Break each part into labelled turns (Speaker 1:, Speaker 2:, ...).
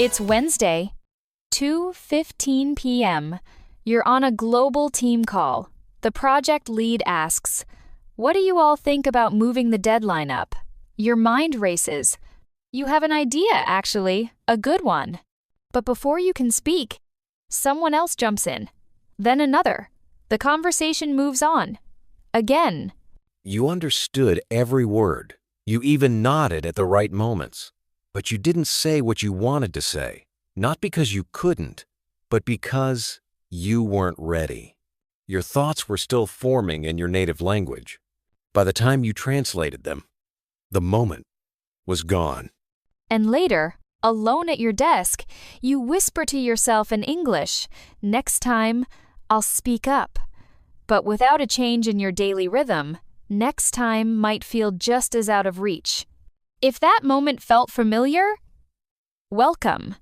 Speaker 1: It's Wednesday, 2:15 p.m. You're on a global team call. The project lead asks, "What do you all think about moving the deadline up?" Your mind races. You have an idea, actually, a good one. But before you can speak, someone else jumps in. Then another. The conversation moves on. Again.
Speaker 2: You understood every word. You even nodded at the right moments. But you didn't say what you wanted to say, not because you couldn't, but because you weren't ready. Your thoughts were still forming in your native language. By the time you translated them, the moment was gone.
Speaker 1: And later, alone at your desk, you whisper to yourself in English, "Next time, I'll speak up." But without a change in your daily rhythm, next time might feel just as out of reach. If that moment felt familiar, welcome.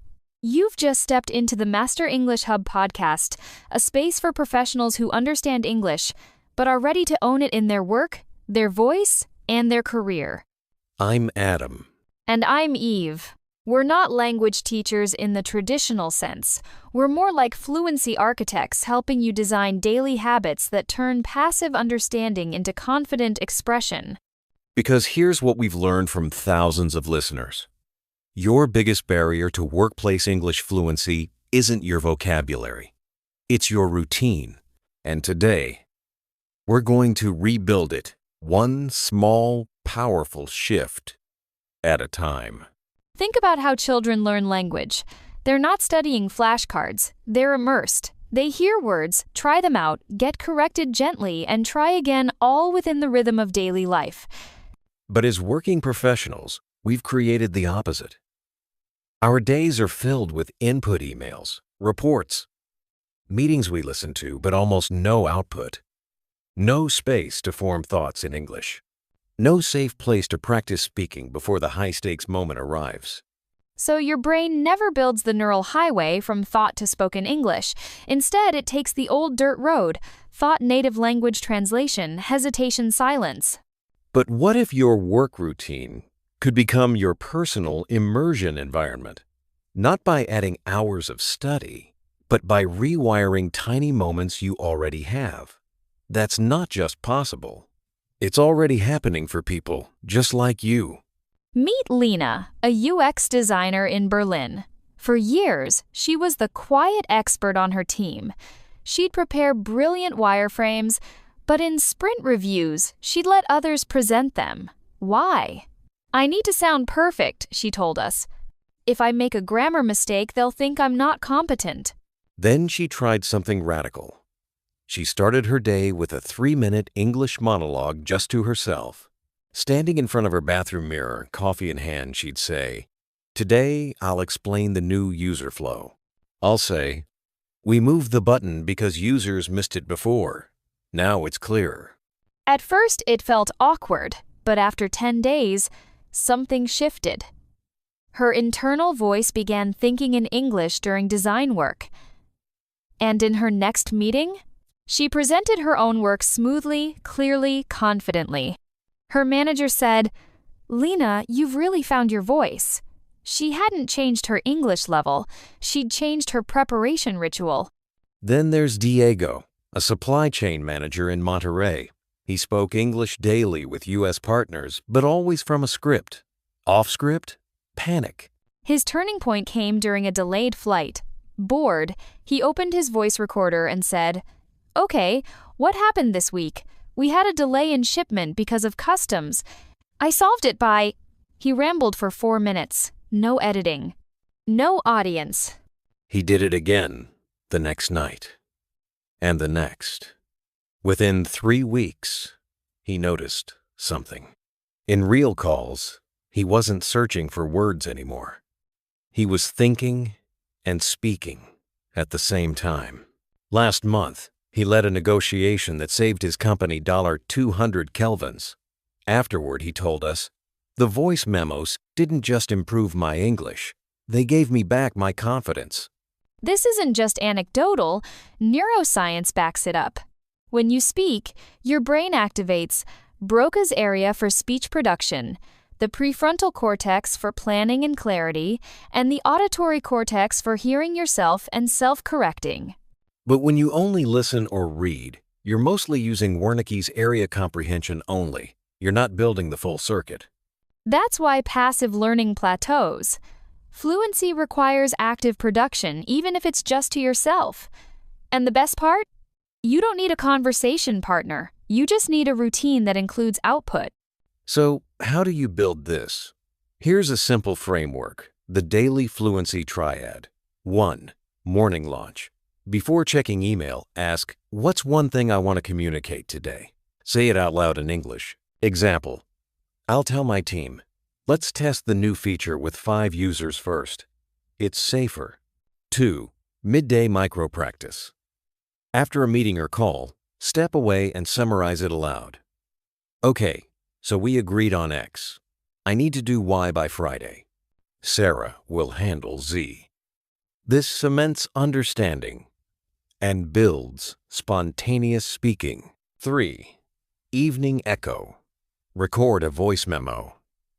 Speaker 1: You've just stepped into the Master English Hub podcast, a space for professionals who understand English, but are ready to own it in their work, their voice, and their career.
Speaker 2: I'm Adam.
Speaker 1: And I'm Eve. We're not language teachers in the traditional sense. We're more like fluency architects helping you design daily habits that turn passive understanding into confident expression.
Speaker 2: Because here's what we've learned from thousands of listeners. Your biggest barrier to workplace English fluency isn't your vocabulary. It's your routine. And today, we're going to rebuild it, one small, powerful shift at a time.
Speaker 1: Think about how children learn language. They're not studying flashcards. They're immersed. They hear words, try them out, get corrected gently, and try again, all within the rhythm of daily life.
Speaker 2: But as working professionals, we've created the opposite. Our days are filled with input emails, reports, meetings we listen to, but almost no output. No space to form thoughts in English. No safe place to practice speaking before the high-stakes moment arrives.
Speaker 1: So your brain never builds the neural highway from thought to spoken English. Instead, it takes the old dirt road, thought native language translation, hesitation silence.
Speaker 2: But what if your work routine could become your personal immersion environment? Not by adding hours of study, but by rewiring tiny moments you already have. That's not just possible. It's already happening for people just like you.
Speaker 1: Meet Lena, a UX designer in Berlin. For years, she was the quiet expert on her team. She'd prepare brilliant wireframes, but in sprint reviews, she'd let others present them. Why? "I need to sound perfect," she told us. "If I make a grammar mistake, they'll think I'm not competent."
Speaker 2: Then she tried something radical. She started her day with a 3-minute English monologue just to herself. Standing in front of her bathroom mirror, coffee in hand, she'd say, "Today, I'll explain the new user flow." I'll say, "We moved the button because users missed it before. Now it's clear."
Speaker 1: At first, it felt awkward, but after 10 days, something shifted. Her internal voice began thinking in English during design work. And in her next meeting, she presented her own work smoothly, clearly, confidently. Her manager said, "Lena, you've really found your voice." She hadn't changed her English level. She'd changed her preparation ritual.
Speaker 2: Then there's Diego, a supply chain manager in Monterrey. He spoke English daily with U.S. partners, but always from a script. Off script? Panic.
Speaker 1: His turning point came during a delayed flight. Bored, he opened his voice recorder and said, "Okay, what happened this week? We had a delay in shipment because of customs. I solved it by..." He rambled for 4 minutes. No editing. No audience.
Speaker 2: He did it again, the next night. And the next. Within 3 weeks, he noticed something. In real calls, he wasn't searching for words anymore. He was thinking and speaking at the same time. Last month, he led a negotiation that saved his company $200 kelvins. Afterward, he told us, "The voice memos didn't just improve my English. They gave me back my confidence."
Speaker 1: This isn't just anecdotal. Neuroscience backs it up. When you speak, your brain activates Broca's area for speech production, the prefrontal cortex for planning and clarity, and the auditory cortex for hearing yourself and self-correcting.
Speaker 2: But when you only listen or read, you're mostly using Wernicke's area comprehension only. You're not building the full circuit.
Speaker 1: That's why passive learning plateaus. Fluency requires active production, even if it's just to yourself. And the best part? You don't need a conversation partner. You just need a routine that includes output.
Speaker 2: So, how do you build this? Here's a simple framework, the daily fluency triad. 1. Morning launch. Before checking email, ask, what's one thing I want to communicate today? Say it out loud in English. Example, I'll tell my team, let's test the new feature with 5 users first. It's safer. 2. Midday micro practice. After a meeting or call, step away and summarize it aloud. Okay, so we agreed on X. I need to do Y by Friday. Sarah will handle Z. This cements understanding and builds spontaneous speaking. 3. Evening echo. Record a voice memo.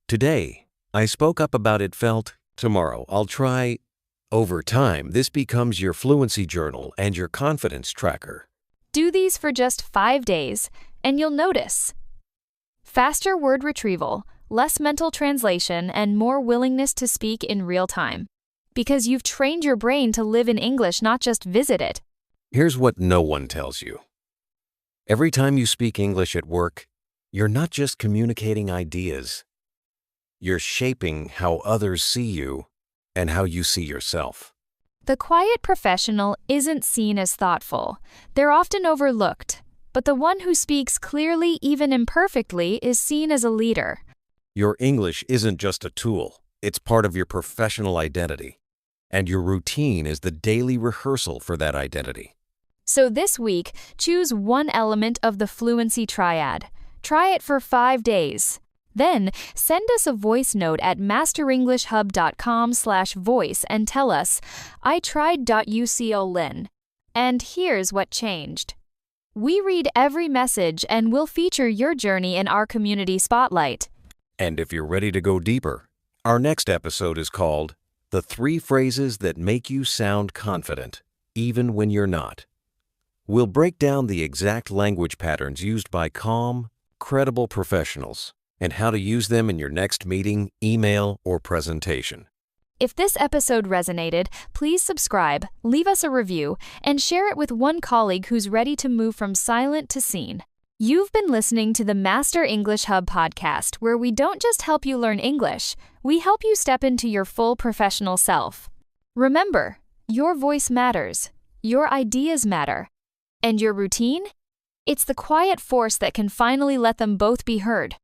Speaker 2: Today, I spoke up about it felt. Tomorrow, I'll try. Over time, this becomes your fluency journal and your confidence tracker.
Speaker 1: Do these for just 5 days, and you'll notice faster word retrieval, less mental translation, and more willingness to speak in real time. Because you've trained your brain to live in English, not just visit it.
Speaker 2: Here's what no one tells you. Every time you speak English at work, you're not just communicating ideas. You're shaping how others see you and how you see yourself.
Speaker 1: The quiet professional isn't seen as thoughtful. They're often overlooked. But the one who speaks clearly, even imperfectly, is seen as a leader.
Speaker 2: Your English isn't just a tool. It's part of your professional identity. And your routine is the daily rehearsal for that identity.
Speaker 1: So this week, choose one element of the fluency triad. Try it for 5 days. Then, send us a voice note at masterenglishhub.com/voice and tell us, I tried.ucolin. And here's what changed. We read every message and we'll feature your journey in our community spotlight.
Speaker 2: And if you're ready to go deeper, our next episode is called The 3 Phrases That Make You Sound Confident, Even When You're Not. We'll break down the exact language patterns used by calm, credible professionals and how to use them in your next meeting, email, or presentation.
Speaker 1: If this episode resonated, please subscribe, leave us a review, and share it with one colleague who's ready to move from silent to seen. You've been listening to the Master English Hub podcast, where we don't just help you learn English, we help you step into your full professional self. Remember, your voice matters, your ideas matter, and your routine? It's the quiet force that can finally let them both be heard.